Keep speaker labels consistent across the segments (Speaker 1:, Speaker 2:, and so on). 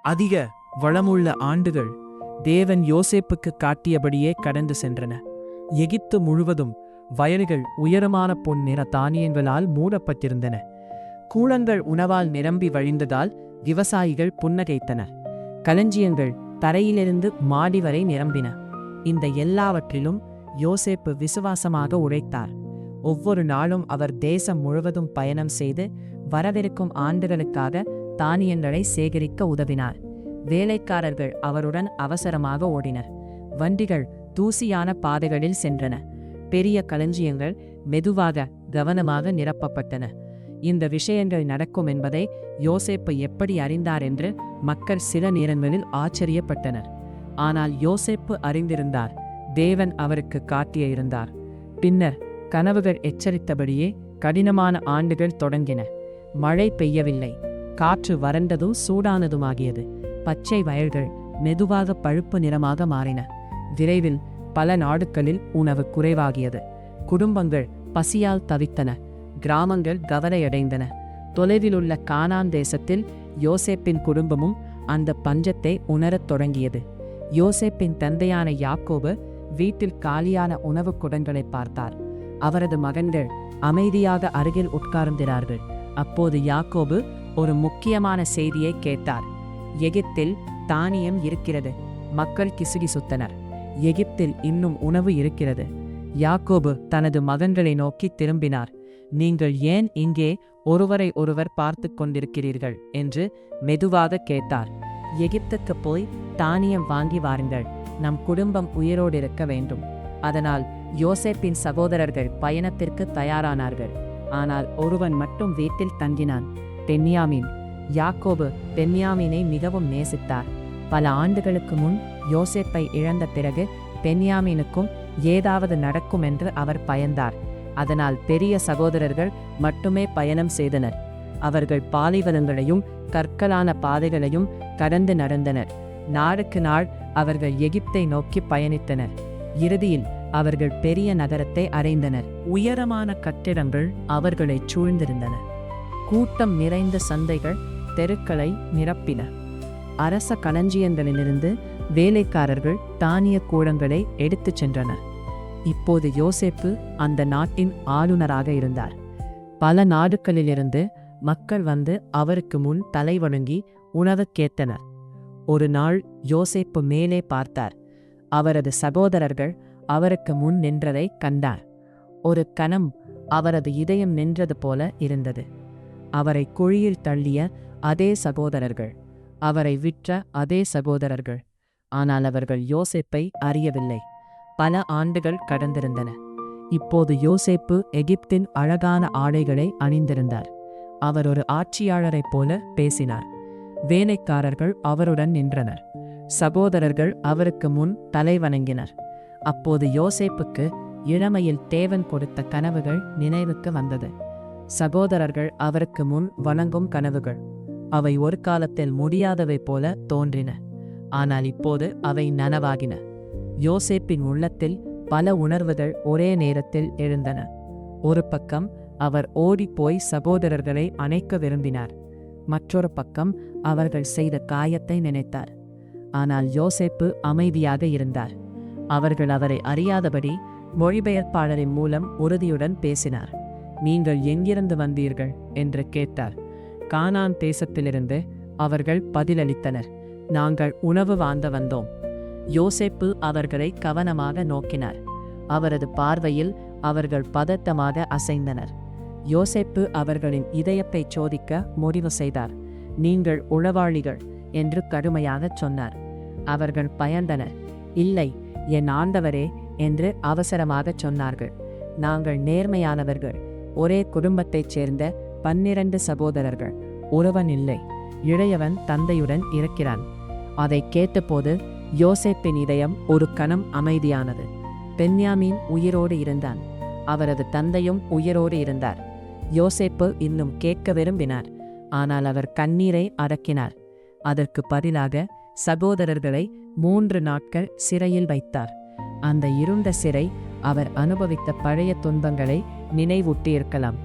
Speaker 1: அதிக வளமுள்ள ஆண்டுகள் தேவன் யோசேப்புக்கு காட்டியபடியே கடந்து சென்றன. எகிப்து முழுவதும் வயல்கள் உயரமான பொன் நிற தானியங்களால் மூடப்பட்டிருந்தன. கூளங்கள் உணவால் நிரம்பி வழிந்ததால் விவசாயிகள் புன்னகைத்தனர். களஞ்சியங்கள் தரையிலிருந்து மாடி வரை நிரம்பின. இந்த எல்லாவற்றிலும் யோசேப்பு விசுவாசமாக உழைத்தார். ஒவ்வொரு நாளும் அவர் தேசம் முழுவதும் பயணம் செய்து வரவிருக்கும் ஆண்டுகளுக்காக தானியங்களை சேகரிக்க உதவினார். வேலைக்காரர்கள் அவருடன் அவசரமாக ஓடினர். வண்டிகள் தூசியான பாதைகளில் சென்றன. பெரிய களஞ்சியங்கள் மெதுவாக கவனமாக நிரப்பப்பட்டன. இந்த விஷயங்கள் நடக்கும் என்பதை யோசேப்பு எப்படி அறிந்தார் என்று மக்கள் சில நேரங்களில் ஆச்சரியப்பட்டனர். ஆனால் யோசேப்பு அறிந்திருந்தார். தேவன் அவருக்கு காட்டியிருந்தார். பின்னர் கனவுகள் எச்சரித்தபடியே கடினமான ஆண்டுகள் தொடங்கின. மழை பெய்யவில்லை. காற்று வறண்டதும் சூடானதுமாகியது. பச்சை வயல்கள் மெதுவாக பழுப்பு நிறமாக மாறின. விரைவில் பல நாடுகளில் உணவு குறைவாகியது. குடும்பங்கள் பசியால் தவித்தன. கிராமங்கள் கவலையடைந்தன. தொலைவிலுள்ள கானான் தேசத்தில் யோசேப்பின் குடும்பமும் அந்த பஞ்சத்தை உணரத் தொடங்கியது. யோசேப்பின் தந்தையான யாக்கோபு வீட்டில் காலியான உணவுக் குடங்களை பார்த்தார். அவரது மகன்கள் அமைதியாக அருகில் உட்கார்ந்திருந்தார்கள். அப்போது யாக்கோபு ஒரு முக்கியமான செய்தியை கேட்டார். எகிப்தில் தானியம் இருக்கிறது. மக்கள் கிசுகிசுத்தனர். எகிப்தில் இன்னும் உணவு இருக்கிறது. யாக்கோபு தனது மகன்களை நோக்கி திரும்பினார். நீங்கள் ஏன் இங்கே ஒருவரை ஒருவர் பார்த்து கொண்டிருக்கிறீர்கள் என்று மெதுவாக கேட்டார். எகிப்துக்கு போய் தானியம் வாங்கி வாருங்கள். நம் குடும்பம் உயிரோடு இருக்க வேண்டும். அதனால் யோசேப்பின் சகோதரர்கள் பயணத்திற்கு தயாரானார்கள். ஆனால் ஒருவன் மட்டும் வீட்டில் தங்கினான், பென்யாமீன். யாக்கோபு பென்யாமீனை மிகவும் நேசித்தார். பல ஆண்டுகளுக்கு முன் யோசேப்பை இழந்த பிறகு பென்யாமீனுக்கும் ஏதாவது நடக்கும் என்று அவர் பயந்தார். அதனால் பெரிய சகோதரர்கள் மட்டுமே பயணம் செய்தனர். அவர்கள் பாலைவனங்களையும் கற்களான பாதைகளையும் கடந்து நடந்தனர். நாளுக்கு நாள் அவர்கள் எகிப்தை நோக்கி பயணித்தனர். இறுதியில் அவர்கள் பெரிய நகரத்தை அடைந்தனர். உயரமான கட்டிடங்கள் அவர்களைச் சூழ்ந்திருந்தன. கூட்டம் நிறைந்த சந்தைகள் தெருக்களை நிரப்பின. அரச களஞ்சியங்களிலிருந்து வேலைக்காரர்கள் தானிய கூடங்களை எடுத்துச் சென்றனர். இப்போது யோசேப்பு அந்த நாட்டின் ஆளுநராக இருந்தார். பல நாடுகளிலிருந்து மக்கள் வந்து அவருக்கு முன் தலைவணங்கி உணவு கேட்டனர். ஒரு நாள் யோசேப்பு மேலே பார்த்தார். அவரது சகோதரர்கள் அவருக்கு முன் நின்றதை கண்டார். ஒரு கணம் அவரது இதயம் நின்றது போல இருந்தது. அவரை குழியில் தள்ளிய அதே சகோதரர்கள், அவரை விற்ற அதே சகோதரர்கள். ஆனால் அவர்கள் யோசேப்பை அறியவில்லை. பல ஆண்டுகள் கடந்திருந்தன. இப்போது யோசேப்பு எகிப்தின் அழகான ஆடைகளை அணிந்திருந்தார். அவர் ஒரு ஆட்சியாளரைப் போல பேசினார். வேலைக்காரர்கள் அவருடன் நின்றனர். சகோதரர்கள் அவருக்கு முன் தலைவணங்கினர். அப்போது யோசேப்புக்கு இளமையில் தேவன் கொடுத்த கனவுகள் நினைவுக்கு வந்தது. சகோதரர்கள் அவருக்கு முன் வணங்கும் கனவுகள். அவை ஒரு காலத்தில் முடியாதவை போல தோன்றின. ஆனால் இப்போது அவை நனவாகின. யோசேப்பின் உள்ளத்தில் பல உணர்வுகள் ஒரே நேரத்தில் எழுந்தன. ஒரு பக்கம் அவர் ஓடிப்போய் சகோதரர்களை அணைக்க விரும்பினார். மற்றொரு பக்கம் அவர்கள் செய்த காயத்தை நினைத்தார். ஆனால் யோசேப்பு அமைதியாக இருந்தார். அவர்கள் அவரை அறியாதபடி மொழிபெயர்ப்பாளரின் மூலம் உறுதியுடன் பேசினார். நீங்கள் எங்கிருந்து வந்தீர்கள் என்று கேட்டார். கானான் தேசத்திலிருந்து அவர்கள் பதிலளித்தனர். நாங்கள் உணவு வாங்க வந்தோம். யோசேப்பு அவர்களை கவனமாக நோக்கினார். அவரது பார்வையில் அவர்கள் பதட்டமாக அசைந்தனர். யோசேப்பு அவர்களின் இதயத்தை சோதிக்க முடிவு செய்தார். நீங்கள் உளவாளிகள் என்று கடுமையாகச் சொன்னார். அவர்கள் பயந்தனர். இல்லை, என் ஆண்டவரே என்று அவசரமாகச் சொன்னார்கள். நாங்கள் நேர்மையானவர்கள். ஒரே குடும்பத்தைச் சேர்ந்த 12 சகோதரர்கள். ஒருவன் இல்லை. இளையவன் தந்தையுடன் இருக்கிறான். அதை கேட்டபோது யோசேப்பின் இதயம் ஒரு கணம் அமைதியானது. பென்யாமீன் உயிரோடு இருந்தான். அவரது தந்தையும் உயிரோடு இருந்தார். யோசேப்பு இன்னும் கேட்க விரும்பினார். ஆனால் அவர் கண்ணீரை அடக்கினார். அதற்கு பதிலாக சகோதரர்களை 3 நாட்கள் சிறையில் வைத்தார். அந்த இருண்ட சிறை அவர் அனுபவித்த பழைய துன்பங்களை நினைவூட்டியிருக்கலாம்.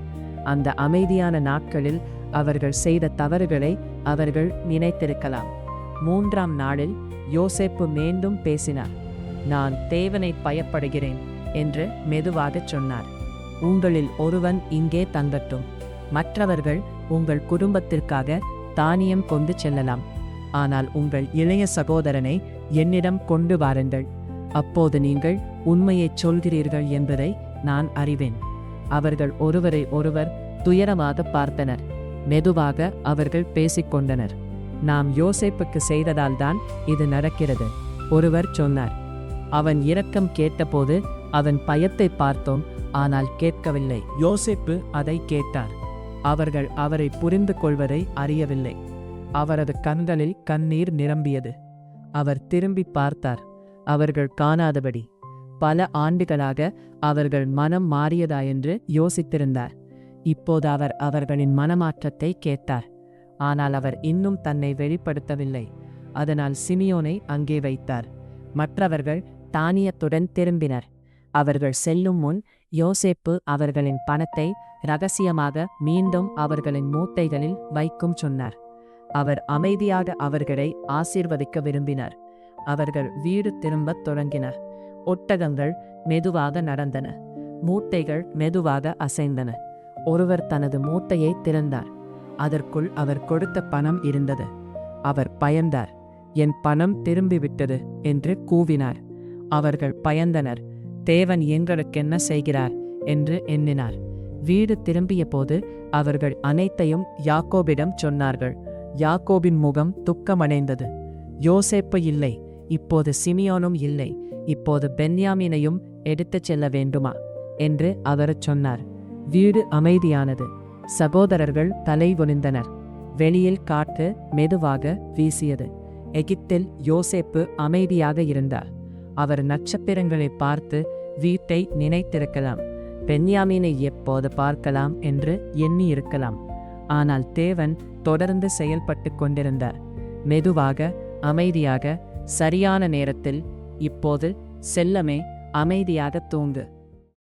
Speaker 1: அந்த அமைதியான நாட்களில் அவர்கள் செய்த தவறுகளை அவர்கள் நினைத்திருக்கலாம். 3ஆம் நாளில் யோசேப்பு மீண்டும் பேசினார். நான் தேவனை பயப்படுகிறேன் என்று மெதுவாகச் சொன்னார். உங்களில் ஒருவன் இங்கே தங்கட்டும். மற்றவர்கள் உங்கள் குடும்பத்திற்காக தானியம் கொண்டு செல்லலாம். ஆனால் உங்கள் இளைய சகோதரனை என்னிடம் கொண்டு வாருங்கள். அப்போது நீங்கள் உண்மையைச் சொல்கிறீர்கள் என்பதை நான் அறிவேன். அவர்கள் ஒருவரை ஒருவர் துயரமாக பார்த்தனர். மெதுவாக அவர்கள் பேசிக்கொண்டனர். நாம் யோசேப்புக்கு செய்ததால்தான் இது நடக்கிறது, ஒருவர் சொன்னார். அவன் இரக்கம் கேட்டபோது அவன் பயத்தை பார்த்தோம், ஆனால் கேட்கவில்லை. யோசேப்பு அதை கேட்டார். அவர்கள் அவரை புரிந்து கொள்வதை அறியவில்லை. அவரது கண்களில் கண்ணீர் நிரம்பியது. அவர் திரும்பி பார்த்தார். அவர்கள் காணாதபடி. பல ஆண்டுகளாக அவர்கள் மனம் மாறியதா என்று யோசித்திருந்தார். இப்போது அவர் அவர்களின் மனமாற்றத்தை கேட்டார். ஆனால் அவர் இன்னும் தன்னை வெளிப்படுத்தவில்லை. அதனால் சிமியோனை அங்கே வைத்தார். மற்றவர்கள் தானியத்துடன் திரும்பினர். அவர்கள் செல்லும் முன் யோசேப்பு அவர்களின் பணத்தை இரகசியமாக மீண்டும் அவர்களின் மூட்டைகளில் வைக்கும் சொன்னார். அவர் அமைதியாக அவர்களை ஆசீர்வதிக்க விரும்பினார். அவர்கள் வீடு திரும்பத் தொடங்கினர். ஒட்டகங்கள் மெதுவாக நடந்தன. மூட்டைகள் மெதுவாக அசைந்தன. ஒருவர் தனது மூட்டையை திறந்தார். அதற்குள் அவர் கொடுத்த பணம் இருந்தது. அவர் பயந்தார். என் பணம் திரும்பிவிட்டது என்று கூவினார். அவர்கள் பயந்தனர். தேவன் எங்களுக்கென்ன செய்கிறார் என்று எண்ணினார். வீடு திரும்பிய போது அவர்கள் அனைத்தையும் யாக்கோபிடம் சொன்னார்கள். யாக்கோபின் முகம் துக்கமடைந்தது. யோசேப்பு இல்லை, இப்போது சிமியோனும் இல்லை, இப்போது பென்யாமீனையும் எடுத்துச் செல்ல வேண்டுமா என்று அவர் சொன்னார். வீடு அமைதியானது. சகோதரர்கள் தலை குனிந்தனர். வெளியில் காற்று மெதுவாக வீசியது. எகிப்தில் யோசேப்பு அமைதியாக இருந்தார். அவர் நட்சத்திரங்களை பார்த்து வீட்டை நினைத்திருக்கலாம். பென்யாமீனை எப்போது பார்க்கலாம் என்று எண்ணியிருக்கலாம். ஆனால் தேவன் தொடர்ந்து செயல்பட்டு கொண்டிருந்தார். மெதுவாக, அமைதியாக, சரியான நேரத்தில். இப்போது செல்லமே, அமைதியாக தூங்கு.